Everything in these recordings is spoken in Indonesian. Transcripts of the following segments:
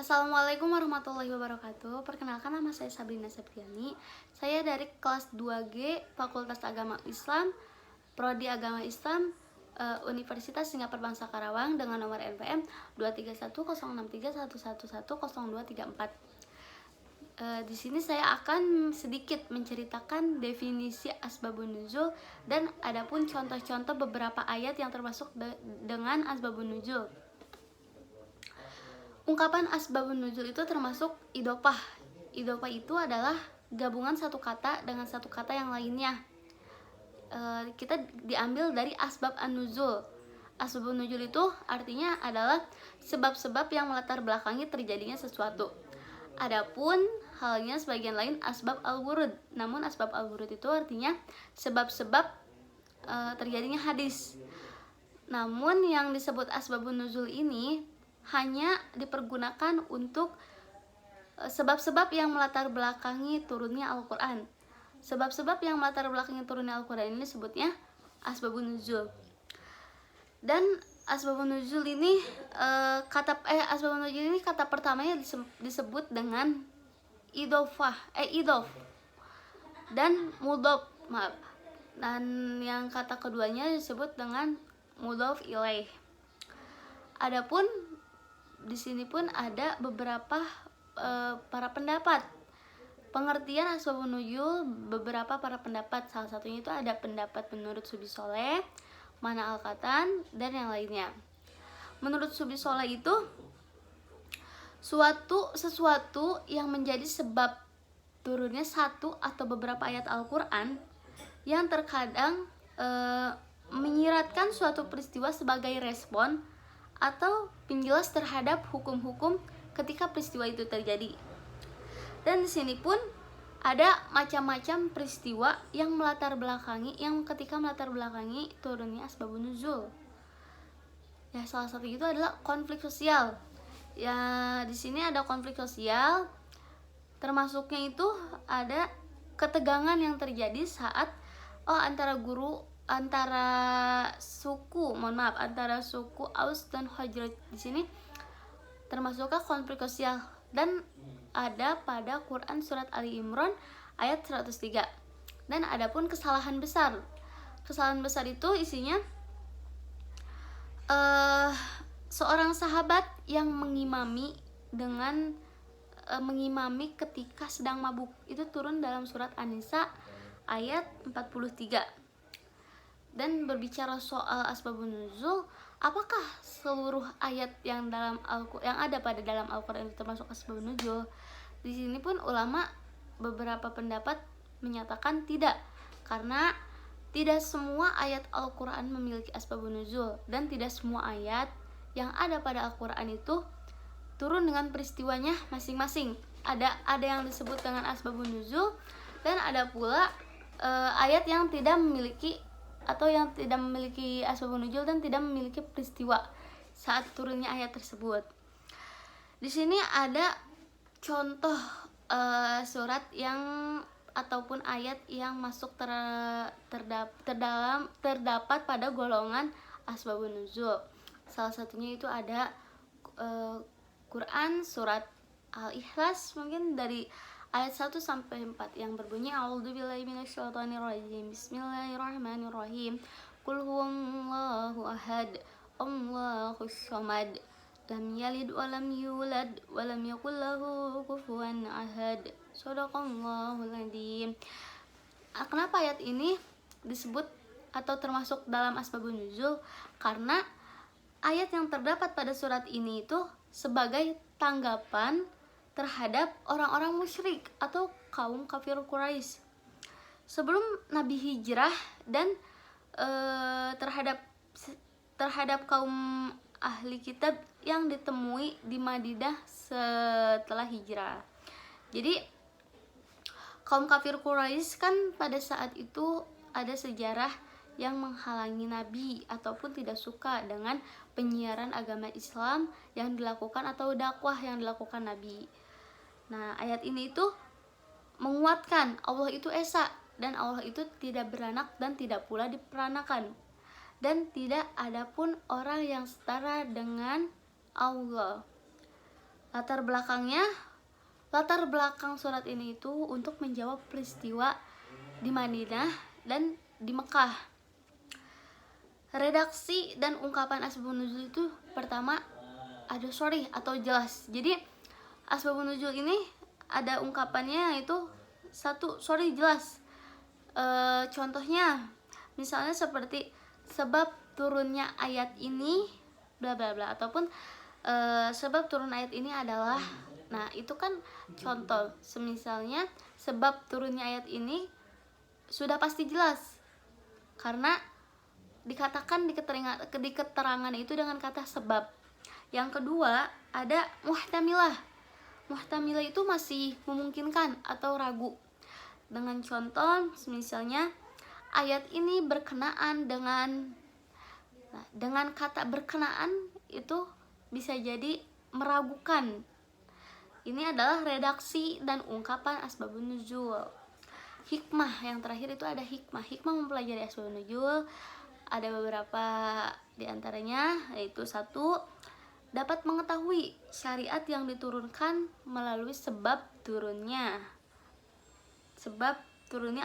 Assalamualaikum warahmatullahi wabarakatuh. Perkenalkan, nama saya Sabrina Septiani. Saya dari kelas 2G Fakultas Agama Islam, Prodi Agama Islam, Universitas Singapura Bangsa Karawang dengan nomor NPM 2310631110234. Di sini saya akan sedikit menceritakan definisi asbabun nuzul dan adapun contoh-contoh beberapa ayat yang termasuk dengan asbabun nuzul. Ungkapan asbabun nuzul itu termasuk idopah. Idopah itu adalah gabungan satu kata dengan satu kata yang lainnya. Kita diambil dari asbab an-nuzul. Asbabun nuzul itu artinya adalah sebab-sebab yang melatar belakangi terjadinya sesuatu. Adapun halnya sebagian lain asbab al-wurud. Namun asbab al-wurud itu artinya sebab-sebab terjadinya hadis. Namun yang disebut asbabun nuzul ini hanya dipergunakan untuk sebab-sebab yang melatar belakangi turunnya Al-Quran. Sebab-sebab yang melatar belakangi turunnya Al-Quran ini disebutnya asbabun nuzul. Dan asbabun nuzul ini asbabun nuzul ini kata pertamanya disebut dengan idof dan mudhof, dan yang kata keduanya disebut dengan mudhof ilaih. Adapun di sini pun ada beberapa para pendapat pengertian asbabun nuzul. Beberapa para pendapat, salah satunya itu ada pendapat menurut Subi Soleh, Mana Al-Katan, dan yang lainnya. Menurut Subi Soleh itu sesuatu yang menjadi sebab turunnya satu atau beberapa ayat Al-Quran yang terkadang menyiratkan suatu peristiwa sebagai respon atau penjelas terhadap hukum-hukum ketika peristiwa itu terjadi. Dan di sini pun ada macam-macam peristiwa yang ketika melatar belakangi turunnya asbabun nuzul. Ya, salah satu itu adalah konflik sosial. Ya, di sini ada konflik sosial, termasuknya itu ada ketegangan yang terjadi saat antara suku Aus dan Khazraj. Di sini termasuklah konflik sosial, dan ada pada Quran surat Ali Imran ayat 103. Dan adapun kesalahan besar itu isinya seorang sahabat yang mengimami ketika sedang mabuk. Itu turun dalam surat An-Nisa ayat 43. Dan berbicara soal asbabun nuzul, apakah seluruh ayat yang ada pada dalam Al-Qur'an itu termasuk asbabun nuzul? Di sini pun ulama beberapa pendapat menyatakan tidak, karena tidak semua ayat Al-Qur'an memiliki asbabun nuzul, dan tidak semua ayat yang ada pada Al-Qur'an itu turun dengan peristiwanya masing-masing. Ada yang disebut dengan asbabun nuzul, dan ada pula ayat yang tidak memiliki asbabun nuzul dan tidak memiliki peristiwa saat turunnya ayat tersebut. Di sini ada contoh surat yang ataupun ayat yang masuk terdapat pada golongan asbabun nuzul. Salah satunya itu ada Quran surat Al-Ikhlas, mungkin dari ayat 1 sampai 4 yang berbunyi A'udzubillahi minasyaitonirrajim. Bismillahirrahmanirrahim. Qul huwallahu ahad, Allahus samad, lam yalid wa lam yulad wa lam yakul lahu kufuwan ahad. Shadaqallahul adzim. Kenapa ayat ini disebut atau termasuk dalam asbabun nuzul? Karena ayat yang terdapat pada surat ini itu sebagai tanggapan terhadap orang-orang musyrik atau kaum kafir Quraisy sebelum Nabi hijrah, dan terhadap kaum ahli kitab yang ditemui di Madinah setelah hijrah. Jadi kaum kafir Quraisy kan pada saat itu ada sejarah yang menghalangi Nabi ataupun tidak suka dengan penyiaran agama Islam yang dilakukan atau dakwah yang dilakukan Nabi. Nah, ayat ini itu menguatkan Allah itu esa, dan Allah itu tidak beranak dan tidak pula diperanakan, dan tidak ada pun orang yang setara dengan Allah. Latar belakang surat ini itu untuk menjawab peristiwa di Madinah dan di Mekah. Redaksi dan ungkapan asbabun nuzul itu pertama ada sharih atau jelas. Jadi asbabun nuzul ini ada ungkapannya yaitu satu sharih jelas. Contohnya misalnya seperti sebab turunnya ayat ini bla bla bla, ataupun sebab turun ayat ini adalah, nah itu kan contoh. Semisalnya sebab turunnya ayat ini sudah pasti jelas karena dikatakan di keterangan itu dengan kata sebab. Yang kedua ada muhtamilah. Muhtamilah itu masih memungkinkan atau ragu, dengan contoh misalnya ayat ini berkenaan dengan, nah, dengan kata berkenaan itu bisa jadi meragukan. Ini adalah redaksi dan ungkapan asbabun nuzul. Hikmah, yang terakhir itu ada hikmah. Hikmah mempelajari asbabun nuzul ada beberapa diantaranya, yaitu satu, dapat mengetahui syariat yang diturunkan melalui sebab turunnya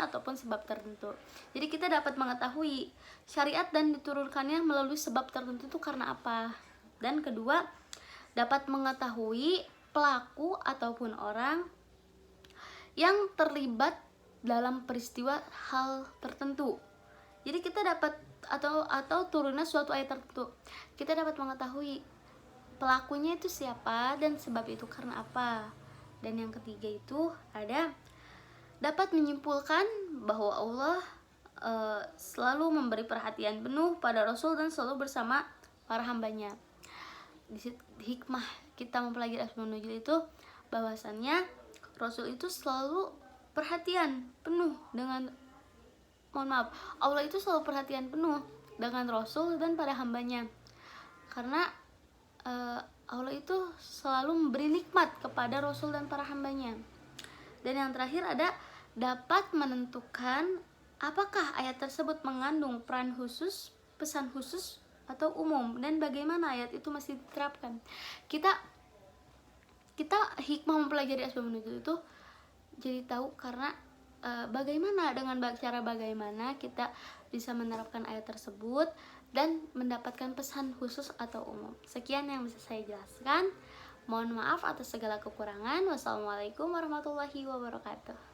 ataupun sebab tertentu. Jadi kita dapat mengetahui syariat dan diturunkannya melalui sebab tertentu itu karena apa. Dan kedua, dapat mengetahui pelaku ataupun orang yang terlibat dalam peristiwa hal tertentu. Jadi kita dapat atau turunnya suatu ayat tertentu, kita dapat mengetahui pelakunya itu siapa dan sebab itu karena apa. Dan yang ketiga itu ada dapat menyimpulkan bahwa Allah selalu memberi perhatian penuh pada Rasul dan selalu bersama para hambanya. Hikmah kita mempelajari asbabun nuzul itu bahwasannya Rasul itu selalu perhatian penuh dengan, Allah itu selalu perhatian penuh dengan Rasul dan pada hambanya, karena Allah itu selalu memberi nikmat kepada Rasul dan para hambanya. Dan yang terakhir ada dapat menentukan apakah ayat tersebut mengandung peran khusus, pesan khusus, atau umum, dan bagaimana ayat itu masih diterapkan. Kita hikmah mempelajari asbabun nuzul itu jadi tahu karena bagaimana kita bisa menerapkan ayat tersebut dan mendapatkan pesan khusus atau umum. Sekian yang bisa saya jelaskan. Mohon maaf atas segala kekurangan. Wassalamualaikum warahmatullahi wabarakatuh.